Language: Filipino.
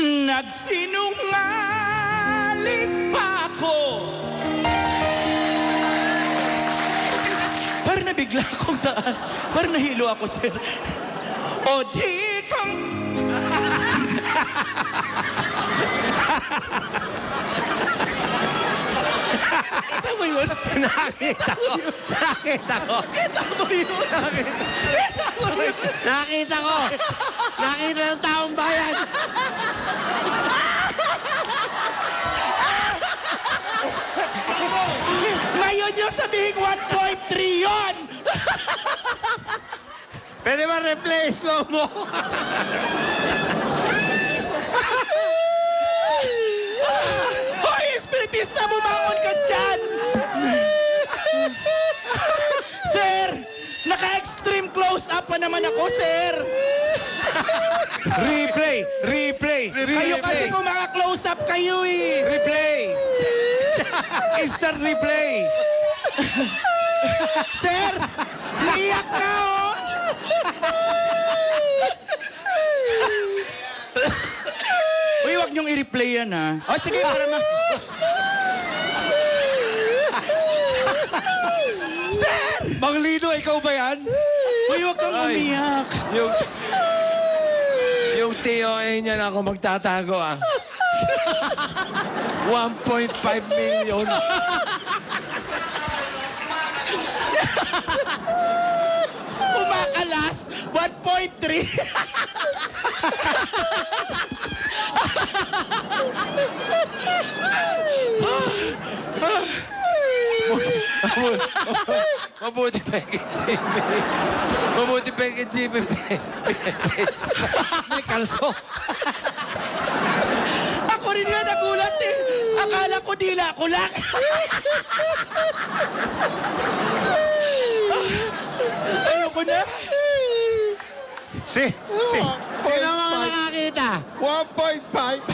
Nagsinungaling pa ako. Parang nabigla akong taas. Parang nahilo ako, sir. O di kong... Kita mo yun? Nakita ko. Nakita ko. Kita mo yun? Kita mo yun? Nakita ko. Nakita ng taong bayan. Ngayon yung sabihin 1.3 yun! Pwede ba replay slow mo? Hoy, espiritista, bumangon ka dyan! Sir, naka-extreme close-up pa naman ako, sir! Replay! Replay! Kayo kasi kung maka-close-up kayo eh! Replay! Instant replay! Sir, naiyak na oh! Uy, wag niyong i-replay yan ha. O sige, para ma... Sir! Mang Lino, ikaw ba yan? Uy, wag kang umiyak. Yung TOA niya na ako magtatago ah. 1.5 million. Kumakalas, 1.3. Mabuti pa kay Jimmy. Mabuti pa kay Jimmy. May kalso. Ako rin nga nagulat eh. Akala ko dila ko lang. Ayoko na. Sino mga nakakita? 1.5